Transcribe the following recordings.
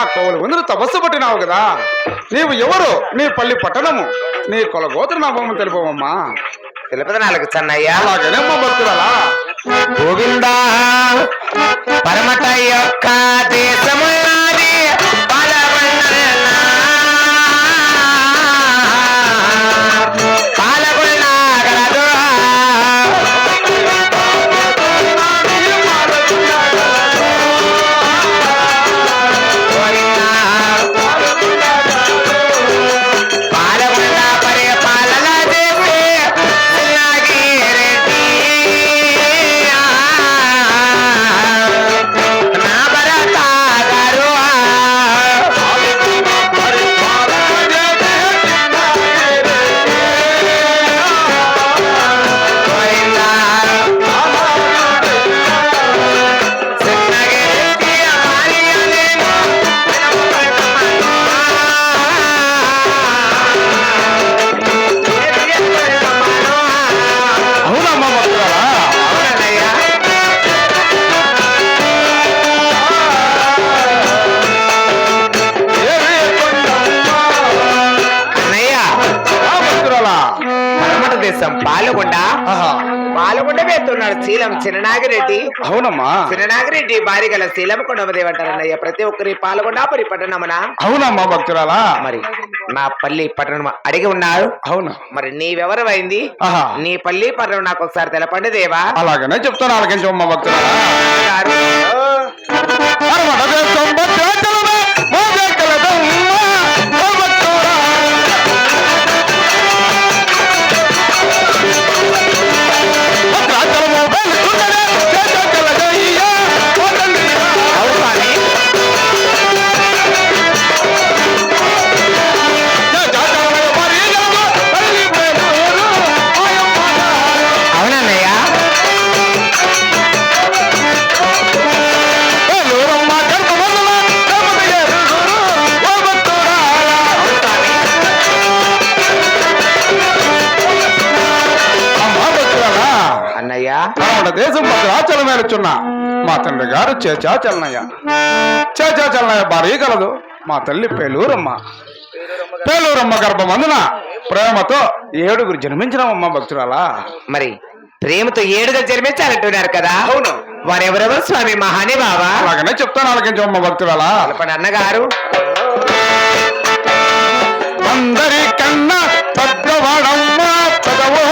మా కవులు ముందు తపస్సు పట్టినావు కదా, నీవు ఎవరు, నీ పల్లి పట్టణము, నీ కొలగోత్ర నామము తెలుపవమ్మా. తెలుపదనాలకు చెన్నయ్య. అలాగేనమ్మా భక్తురాలా. గోవిందా పరమట యొక్క దేశమున్నది పాలకొండ వేస్తున్నాడు శీలం చిన్ననాగిరెడ్డి. అవునమ్మా. చిన్ననాగిరెడ్డి భార్య గల శీలం కొండమదేవంటారన్నయ్య. ప్రతి ఒక్కరి పాలకొండాపురి పట్టణమనా. అవునమ్మా భక్తురాలా. మరి నా పల్లి పట్టణం అడిగి ఉన్నారు. అవును. మరి నీవెవరమైంది, నీ పల్లి పట్టణం నాకు ఒకసారి తెలపండి దేవా. అలాగనే చెప్తాను, ఆలకించమ్మా భక్తురాలా. దేశం ఆచరణ మేలుచున్న మా తండ్రి గారు చేచాచలనయ్య. చేచాచలనయ్య భార్య కలదు మా తల్లి పేలూరమ్మ. పేలూరమ్మ గర్భమందున ప్రేమతో 7 జన్మించినవమ్మ భక్తురాలా. మరి ప్రేమతో 7 జన్మించాలంటున్నారు కదా. అవును. వారెవరెవరు స్వామి మహాని బాబా. అలాగనే చెప్తాను, ఆలకించమ్మ భక్తురాలా. అన్నగారు అందరికన్నా పెద్దవాడమ్మ పెదవో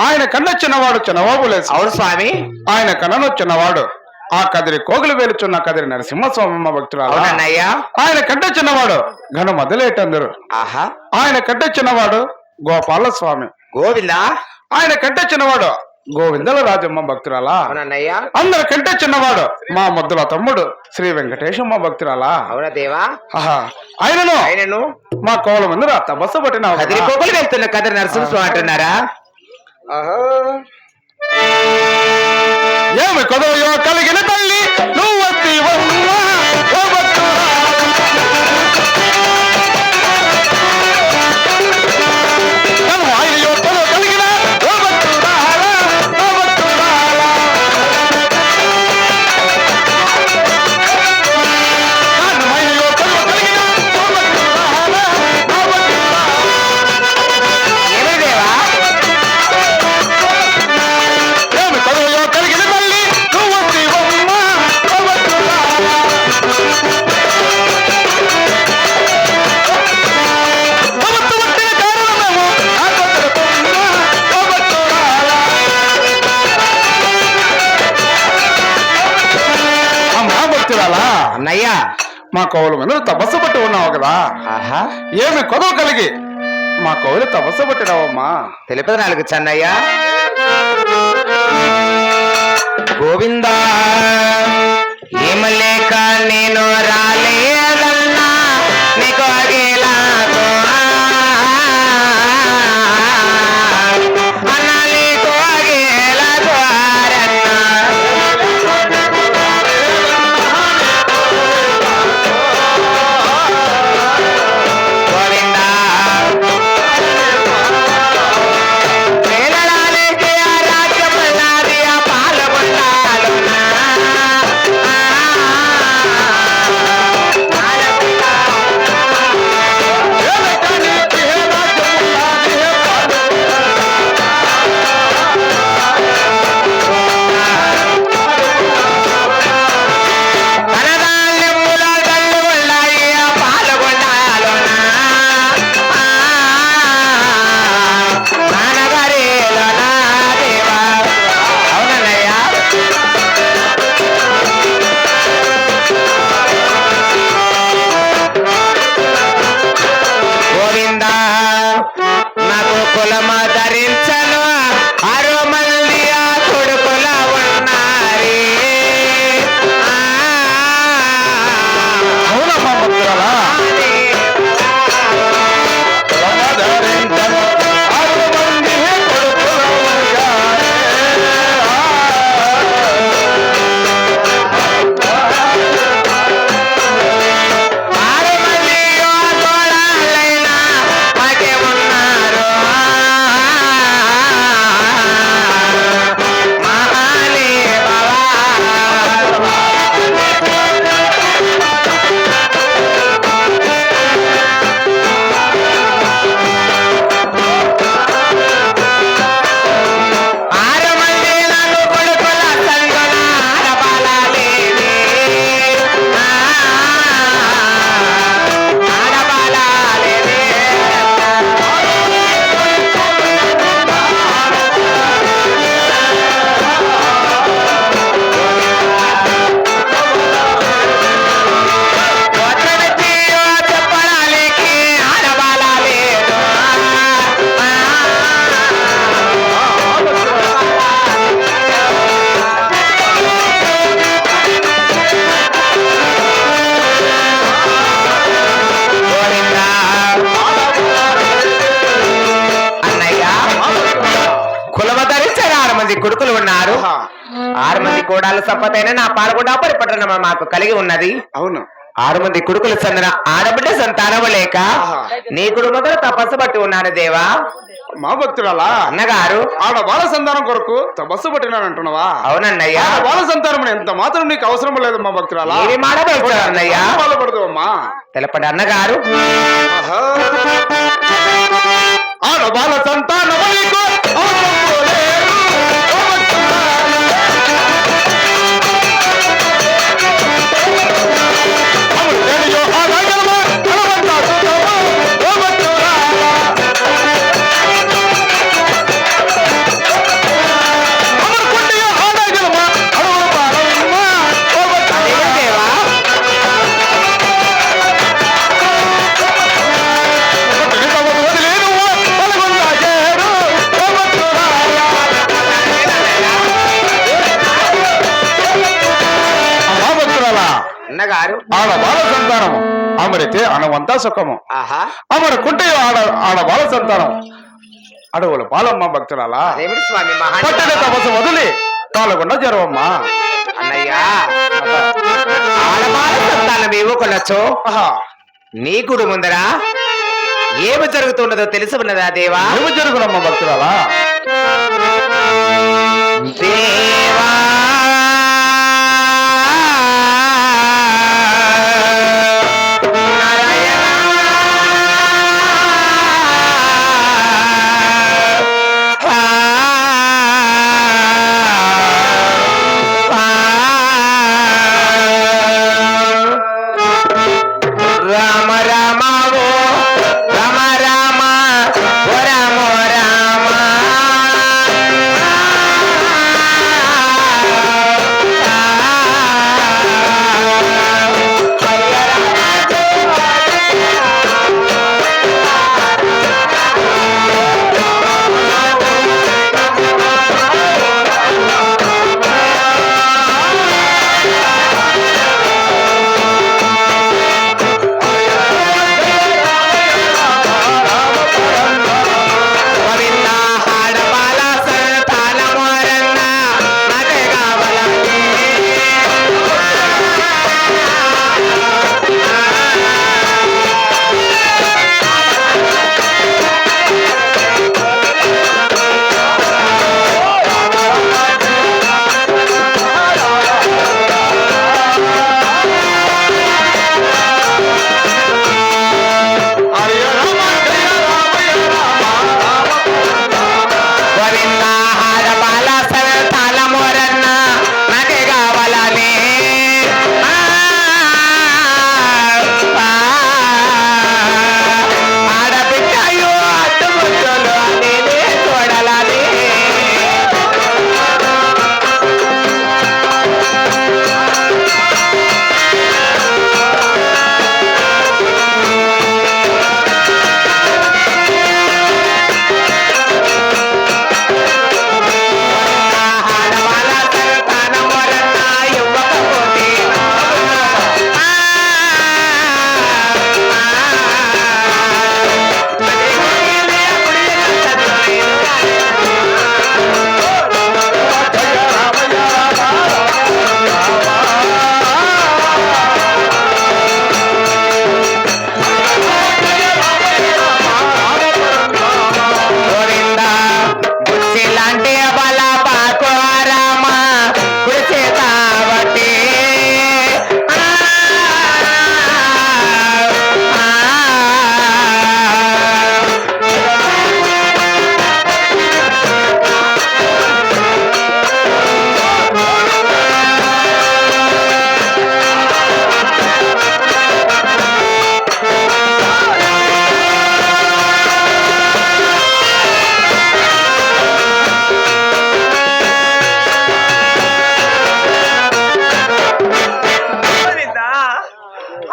ఆయన కన్న చిన్నవాడు చిన్నబాబులేసు. అవును స్వామి. ఆయన కన్నను చిన్నవాడు ఆ కదిరి కోగులు వేలుచున్న కదిరి నరసింహస్వామి భక్తురాలు. ఆయన కంటే చిన్నవాడు ఘన మొదలేటందరు. ఆయన కంటే చిన్నవాడు గోపాల స్వామి. గోవిందా. ఆయన కంటే చిన్నవాడు గోవిందల రాజమ్మ భక్తురాలా అవునన్నయ్య. అందరికంటే చిన్నవాడు మా ముద్దుల తమ్ముడు శ్రీ వెంకటేశమ్మ భక్తురాలా అవునా దేవా. ఆహా ఆయనను ఆయనను మా కోల ముందు తపస్సు పట్టిన కదిరి పోగులు వెళ్తున్న కదిరి నరసింహస్వామి అంటున్నారా? ఏమి కొదవయో కలిగిన తల్లి నువ్వు అన్నయ్యా మా కవుల మీద తపస్సు పట్టి ఉన్నావు కదా. ఆహా ఏమి కొదవ కలిగి మా కవులు తపస్సు పట్టినావమ్మా? తెలిపదు నాలుగు చెన్నయ్య. గోవిందా ఏమలేక నేను రాలేదన్నా నీకు అగేలాగో అన్నా నీకు అగేలాగో గోవిందా వేలడానికి ఆ రాజ్యమల్లాది ఆ పాలగొండాలోనా కనదాల్యముల గల్లుగొల్లాయి ఆ పాలగొండాలోనా నానగారేలోనా దేవా. అవునన్నయ్య. గోవిందా నాకు కులమ ధరించను 6 మంది ఆ కొడుకుల ఉన్నారే. అవునమ్మా భక్తురాలా ఆరు మంది ఆ తోడాలైనా మాకే ఉన్నారు. మహాలే బావా. ఆరు మంది నన్ను కొడుకుల సంగున ఆడబాలేనే. ఆడబాలేనే. వచనతి చెప్పడానికి ఆడబాలేదు. గోవిందా. అన్నయ్య కులమ ధరించిన 6 మంది కొడుకులు ఉన్నారు. 6 మంది కోడాల సంపదైన నా పాల్గొండ పరిపట్టణం మాకు కలిగి ఉన్నది. అవును 6 మంది కొడుకులు చెందిన ఆడబిడ్డ సంతానం లేక నీ కుటుంబంతో తపస్సు పట్టి ఉన్నాను దేవా. మా భక్తురాలా అన్నగారు ఆడ బాల సంతానం కొరకు తపస్సు పట్టినానంటున్నావా? అవునన్నయ్య. ఆడ బాల సంతానం ఎంత మాత్రం నీకు అవసరం లేదు మా భక్తురాలా. ఏమి మాడబడుతున్నారు అన్నయ్య? బాధపడతావమ్మా తెలపండి అన్నగారు. ఆడ బాల సంతానం నీకు అవసరము లేదు. ఓ భక్తురాలా. అమరు తెలియో ఆ రాగలమ అలవంతా చూడము. ఓ భక్తురాలా. అమరు కుండియో ఆ రాగలమ అలవ పారమ్మ. ఓ భక్తురాలా. అదే దేవా. వదిలేను పలగొందా చేరు. ఓ భక్తురాలా. అన్నగారు ఆడబాల సంతానము అమరితే అనవంతా సుఖము ఆహా అమరుకుంటే ఆడబాల సంతానం అడవుల పాలమ్మ భక్తురాలా అదేమిటి స్వామి పట్టణ తపస్సు వదిలి పాల్గొన్న జరవమ్మా అన్నయ్యా ఆడబాల సంతానం ఏవో కొనొచ్చు నీ గుడి ముందర ఏమి జరుగుతున్నదో తెలిసి ఉన్నదా దేవా ఏమి జరుగునమ్మ భక్తురాలా దేవా రామ రామ ఓ రామ రామ ఓ రామ రామ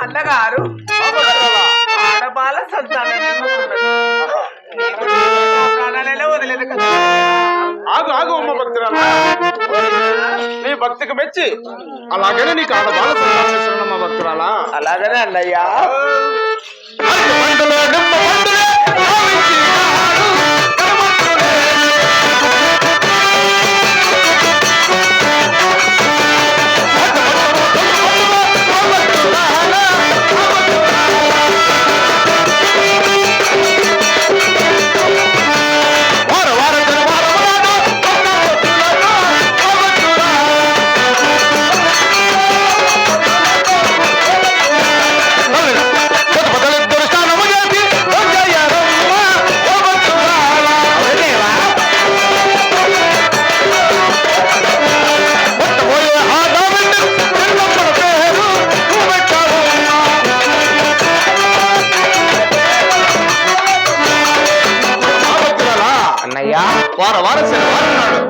అన్నగారు ఆడబాల సంతానం ప్రాణాలలో వదిలేదు కదా ఆగు ఆగు అమ్మ భక్తురాలా నీ భక్తికి మెచ్చి అలాగనే నీకు ఆడబాల సంతానం ఇస్తున్నానమ్మ భక్తురాలా అలాగనే అన్నయ్యా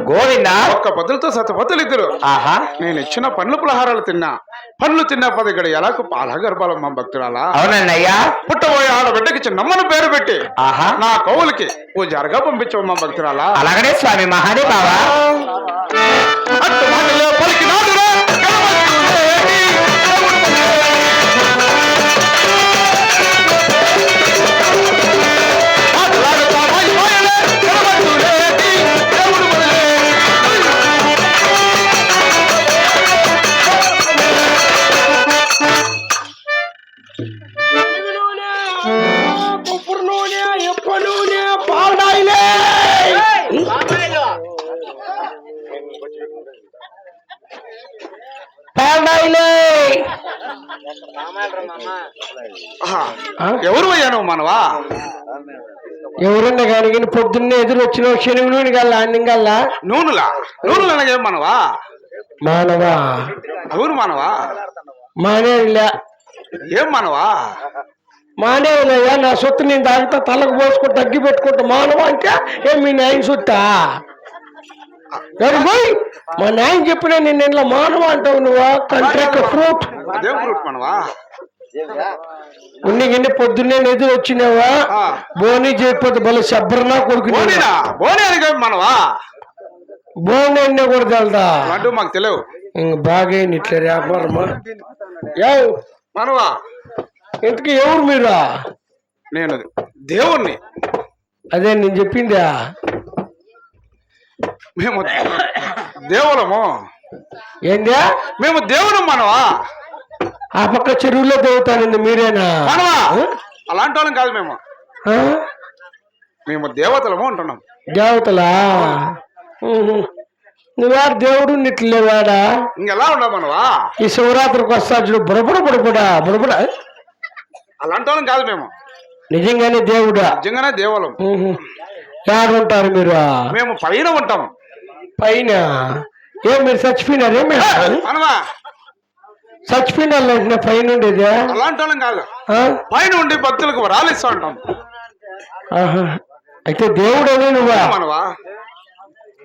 గోవింద ఒక్క పొద్దులతో సతపతులు ఇద్దరు ఆహా నేను ఇచ్చిన పండ్లు పలహారాలు తిన్నా పండ్లు తిన్నా 10 గడియలకు పాల గర్భాలమ్మ భక్తురాలా అవునన్నయ్యా పుట్టబోయే ఆడబిడ్డకి చిన్నమ్మను పేరు పెట్టి ఆహా నా కవులకి పూజారుగా పంపించవమ్మ భక్తురాలా అలాగనే స్వామి మహాదేవ అట్టు మాటలో పలికినాదురా, గణపతులేటి, ఏడాయిలే ఎవరు అయ్యా నువ్వు మనవా? ఎవరన్నా కానీ పొద్దున్నే ఎదురు వచ్చిన శనివి నూనె గల్లా అన్నం గల్లా నూనెలా అనగా మనవా? మానవా అవును మనవా? మానేదిలే ఏం మనవా? మానేవులయ్యా నా సొత్తు నేను దాంట్లో తలకు పోసుకుంటూ తగ్గి పెట్టుకుంటా మానవా అంటే ఏం మీ నాయన సొత్తా పోయి మా నాయన చెప్పినా నేను ఇంట్లో మానవ అంటావు నువ్వా కంట్రాక్ట్ ఫ్రూట్ అదేం ఫ్రూట్ మనవా? ఉన్ని పొద్దున్నే ఎదురు వచ్చినావా బోని చేయకపోతే బల శబ్బరనా కొడుకు మనవా? బోని అన్నా కూడా తెలదా అంటూ మాకు తెలియవు. బాగా ఇట్లా వ్యాపారమా మనవా? ఇంతకీ ఎవరు మీరా? నేను దేవుణ్ణి. అదే నేను చెప్పిందా? మేము దేవులము. ఏందా? మేము దేవుడు మనవా? ఆ పక్క చెరువులో దేవుతానండి మీరేనా? మనవా అలాంటి వాళ్ళం కాదు మేము. మేము దేవతలము అంటున్నాం. దేవతలా? నువ్వాడు దేవుడు నిట్లేవాడా? ఇంకెలా ఉండవు మనవా? ఈ శివరాత్రికి వస్తా చూడు బుడబుడ అలాంటి వాళ్ళం కాదు మేము. నిజంగానే దేవుడా? నిజంగానే దేవులం. ఉంటారు మీరు? మేము పైన ఉంటాం. పైన? ఏం మీరు చచ్చిపోయినారే? మనవా చచ్చిపోయిన పైన ఉండేది? అలాంటి వాళ్ళం కాదు. పైన ఉండి భక్తులకు వరాలు ఇస్తూ ఉంటాం. అయితే దేవుడు అని నువ్వా? మనవా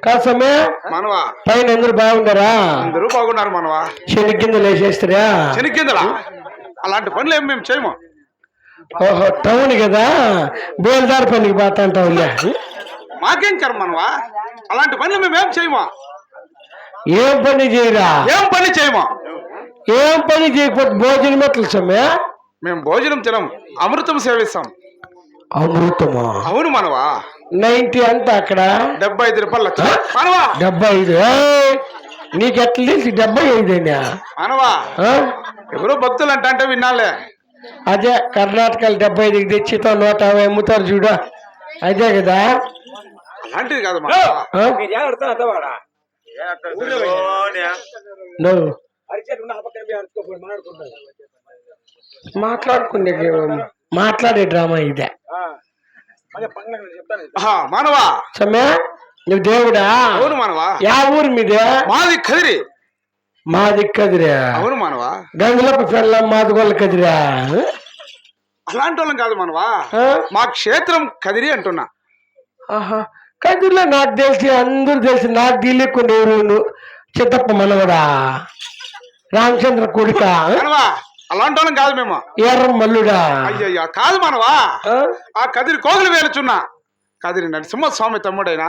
కాసమే మనవా? పైన అందరూ బాగుంటారా? అందరూ బాగున్నారు మనవా. శనికిందలు వేసేస్తారా? శనికిందలా? అలాంటి పనులు ఏం మేము చేయము. ఓహో టౌన్ కదా బేల్దారి పనికి పోతా అంటావులే. మాకేం కర్మ మనవా? అలాంటి పనులు మేమేం చేయము. ఏం పని చేయరా? ఏం పని చేయము. ఏం పని చేయకపోతే భోజనం ఎట్లా సమయ? మేము భోజనం తినం, అమృతం సేవిస్తాం. అమృతమా? అవును మనవా. 90 అంత అక్కడ 75 రూపాయలు మనవా. 75? నీకెట్లా తెలిసి 75 మనవా? ఎవరో భక్తులు అంటే విన్నాలే. అదే కర్ణాటకలో 75 తెచ్చితో 150 అమ్ముతారు చూడ, అదే కదా? అలాంటిది కాదు మాట్లాడే డ్రామా ఇదే మనవా. సమయ నువ్వు దేవుడా? అవును మనవా. యా ఊరు మీదే? మాది కదిరి. మాది కదిరా? అవును మనవా. గంగులపు పెళ్ళం మాదిగోళ్ళ కదిరా? అలాంటి వాళ్ళం కాదు మనవా. మా క్షేత్రం కదిరి అంటున్నా. కదిరిలో నాకు తెలిసి అందరూ తెలిసి నాకు తెలియకుండా ఎవరు చిత్తప్ప మనవడా, రామచంద్ర కొడుక? అలాంటి వాళ్ళం కాదు మేము. ఎర్ర మల్లుడా? అయ్యయ్యా కాదు మనవా. ఆ కదిరి కోగులు వేలుచున్నా కదిరి నరసింహస్వామి తమ్ముడైనా.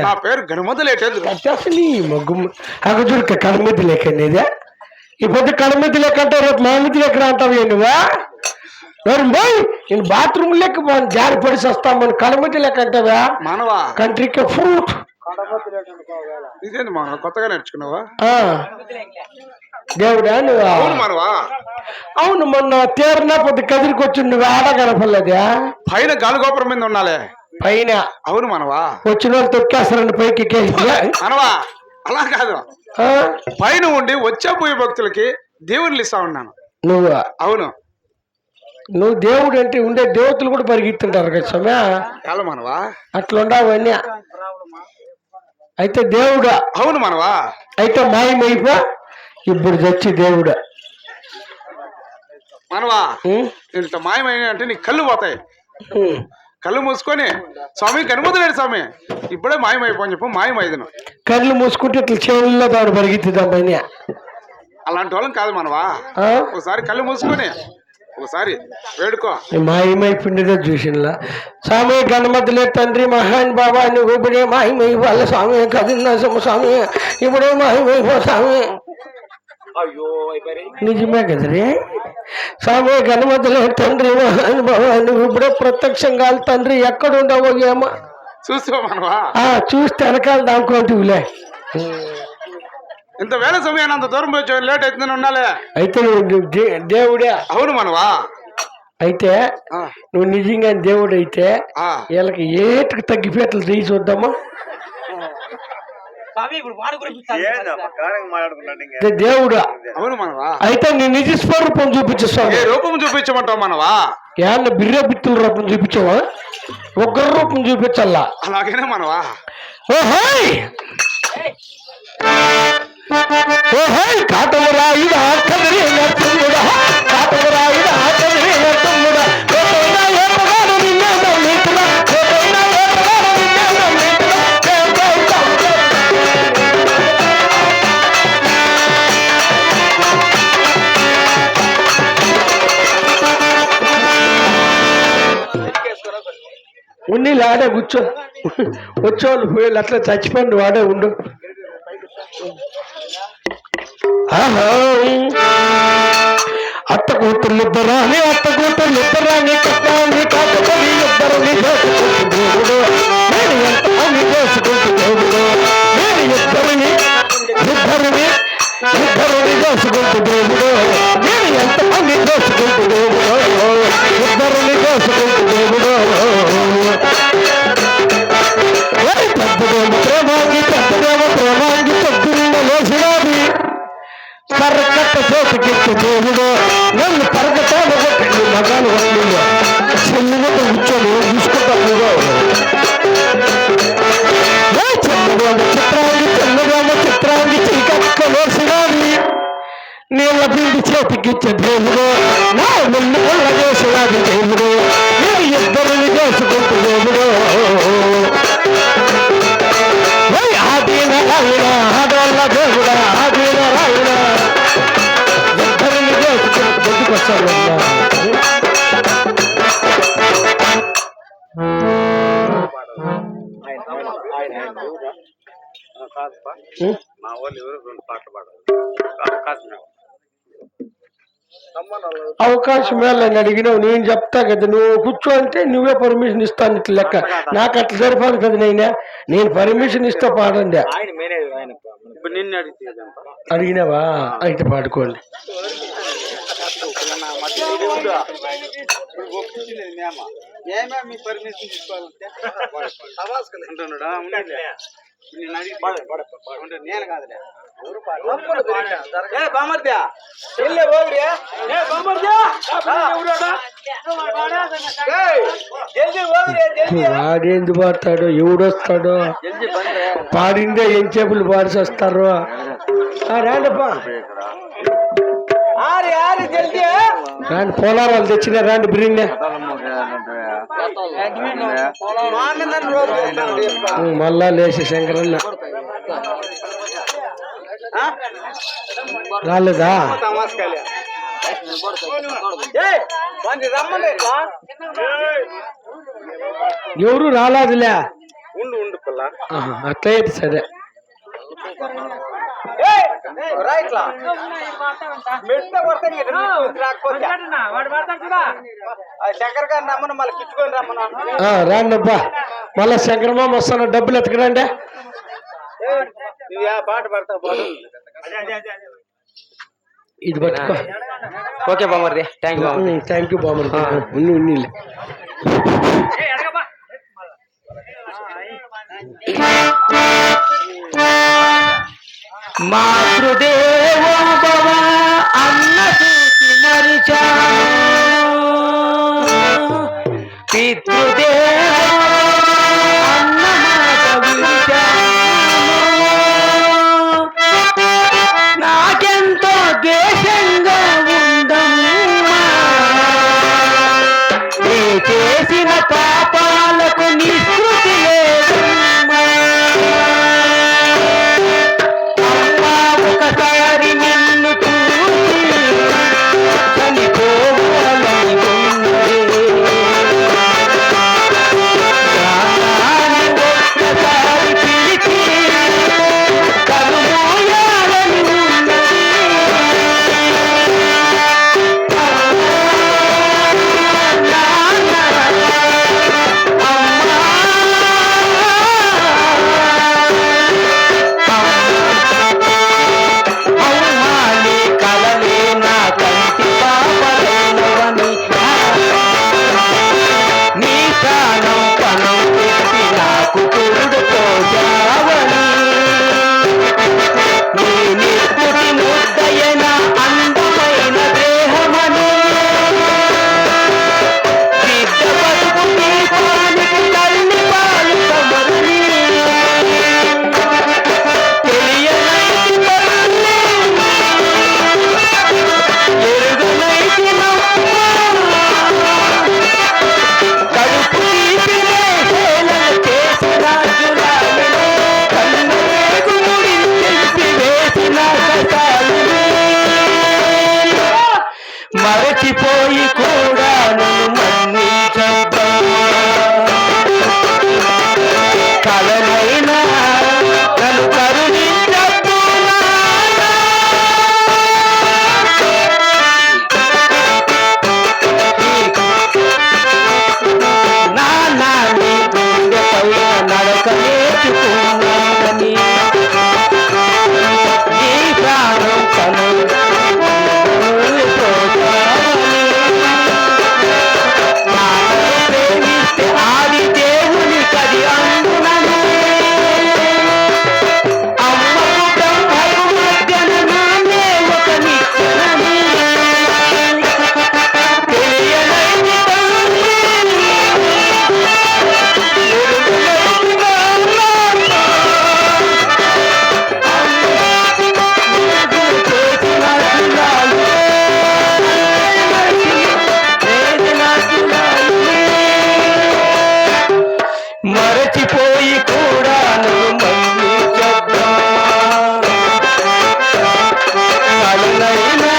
నా పేరు గణమొదలేటేది. అగదుర్క కడమిది లేకనేదే. ఈ పొద్దు కడమిది లేకంటే రేపు మామిది లెక్క అంటావు నువ్వా? నేను బాత్రూమ్ లెక్క జారి పడిసి వస్తామని కడమిది లెక్క అంటావా? మనవా కంట్రీకి ఫ్రూట్ ఇదేంది మనవా కొత్తగా నేర్చుకున్నావా? దేవుడా నువ్వా? అవును మనవా. అవును మొన్న తేరినా పొద్దు కదిరికి వచ్చి నువ్వు ఆడ కనపడలేదా? పైన గాలిగోపురం మీద ఉన్నాలే పైన. అవును మనవా. వచ్చిన వాళ్ళు తొక్కేస్తారండి పైకి మనవా. అలా కాదు, పైన ఉండి వచ్చే పోయే భక్తులకి దేవుళ్ళు ఇస్తా ఉన్నాను. నువ్వు? అవును. నువ్వు దేవుడు అంటే ఉండే దేవతలు కూడా పరిగెత్తుంటారు కదా సమయ. చాలా మనవా. అట్లుండవన్నీ. అయితే దేవుడా? అవును మనవా. అయితే మాయమైపో ఇప్పుడు చచ్చి దేవుడా మనవా. ఇంత మాయమైన అంటే నీ కళ్ళు పోతాయి. కళ్ళు మూసుకొని స్వామి గణమొదలేడు స్వామి ఇప్పుడే మాయమైపోని చెప్పు. మాయమైదను కళ్ళు మూసుకుంటే ఇట్లా చెవుల్లో దాడు పరిగెత్తుదామని. అలాంటి వాళ్ళం కాదు మనవా. ఒకసారి కళ్ళు మూసుకొని ఒకసారి వేడుకో. మాయమైపోయిందే చూసినలా. స్వామి గణమతులే తండ్రి మహాన్ బాబా నువ్వు ఇప్పుడే మాయమై వాళ్ళ స్వామి కదిలిన స్వామి ఇప్పుడే మాయమైపో స్వామి. నిజమే కదరే స్వామి గణమతులే తండ్రి మహాన్ బాబా నువ్వు ఇప్పుడే ప్రత్యక్షంగా తండ్రి ఎక్కడుండవో ఏమో చూసుకో మనవా. చూస్తే వెనకాల దానుకోంటివిలే. ఇంత వేల సమయాన్ని అంత దూరం పోయి లేట్ అవుతుందని ఉండాలి. అయితే నువ్వు దేవుడే? అవును మనవా. అయితే నువ్వు నిజంగా దేవుడు అయితే వీళ్ళకి ఏటికి తగ్గిపేటలు తీసి చూద్దామా? ఇది దేవుడా అవును మనవా. అయితే నీ నిజ స్వరూపం చూపించేస్తావు. ఏ రూపం చూపించమంటావు మనవా? ఏమన్నా బిర్ర బిత్తుల రూపం చూపించావా? ఉగ్ర రూపం చూపించల్లా. అలాగేనే మనవా. ఓహోయ్ ఓహోయ్ కాటమరాయుడా కదిరి నరసింహుడా, కాటమరాయుడా కదిరి నరసింహుడా, కోటైనా ఏపగాడు నిన్నేదో నీతులా, కోటైనా ఏపగాడు నిన్నేదో నీతులా, ఉన్ని ఆడే కూర్చో. వచ్చేవాళ్ళు పోయేళ్ళు అట్లా చచ్చిపోండి, వాడే ఉండు. అత్త కూతుర్లు ఇద్దరాని, అత్త కూతుర్లు ఇద్దరాని, కట్టాన్ని కాకపోయి ఇద్దరిని చేసుకుంటూ దేవుడు, నేను ఎంత అని చేసుకుంటూ దేవుడు, నేను ఇద్దరిని చేసుకుంటూ దేవుడు, నేను ఎంత అని చేసుకుంటూ దేవుడు, ఇద్దరిని చేసుకుంటూ దేవుడు. పెద్దదేమో ప్రేమాంగి పొద్దున్న లేచినాది, కర్రకట్ట చేతికిచ్చే దేవుడు, నన్ను పరగటాలు కొట్టి మగాను కొట్టిందో చెల్లిగా కూర్చొని చూసుకుంటాను. చిత్రాంగి చీకక్క వేసినాది, నీళ్ళ పిండి చేతికిచ్చే దేవుడు, నా నిన్ను కొల్ల చేసినాది దేవుడు, నేను ఇద్దరిని చేసుకుంటూ దేవుడు. ఆదీన రాయుడా ఆడోళ్ళ దేవుడా, ఆదీన రాయుడా, ఇద్దరిని చేసుకుని బొద్దుకొచ్చాను. అవకాశం వేళని అడిగినావు, నేను చెప్తా కదా, నువ్వు కూర్చో అంటే నువ్వే పర్మిషన్ ఇస్తాను ఇట్లా లెక్క. నాకు అట్లా సరిపోదు కదా, నేను పర్మిషన్ ఇస్తా పాడండి. అడిగినావా? అయితే పాడుకోండి. వాడేంది పాడతాడు, ఎవడొస్తాడో, పాడిందే ఏం చేపలు పాడిసి వస్తారు. రాండప్పా, రాండి, పోలారాలు తెచ్చిన రాండి, బిర్యానీ మళ్ళా లేచి శంకరన్న రాలేదా? ఎవరు రాలేదులే, అట్లయితే సరే. రాండబ్బా, మళ్ళా శంకరమామ వస్తాను, డబ్బులు ఎత్తకరండి. ఇది పట్టుకో. ఓకే బామర్ది, థ్యాంక్ యూ బామర్ది. ఉన్నీలే మాతృదేవో భవ అన్న సూచి మరిచాను, పితృదేవో అన్న మాట విరిచాను, నాకెంతో ద్వేషంగా ఉందమ్మా, నే చేసిన పాపాలకు నిష్కృతి లేదమ్మా, ఒకసారి నిన్ను చూసి చనిపోవాలని ఉన్నది. మరచిపోయి కూడా నన్ను మన్నించద్దమ్మా కలనైనా నన్ను కరుణించద్దు నాన్న నీ గుండెపై నడక నేర్చుకున్నానని నీ ప్రాణం కను ప్రేమిస్తే ఆది దేవుని కది అందునని అమ్మకు బ్రహ్మకు మధ్యన నానే ఒక నిత్యనని తెలియనైది మరచిపోయి కూడా నువ్వు కలనైనా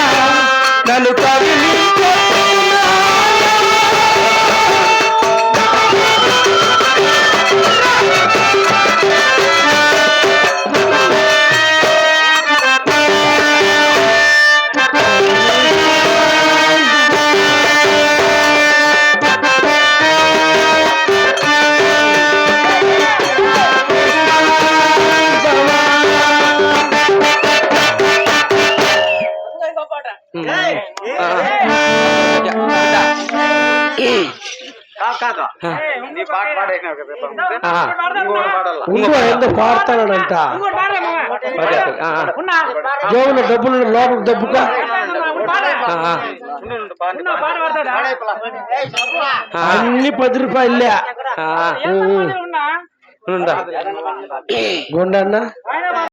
నన్ను కవిలించద్దునా ఇంకో ఎందుకు పాడతానంట జోబులో డబ్బులు లోపల దబ్బుగా అన్ని 10 రూపాయలే గుండన్న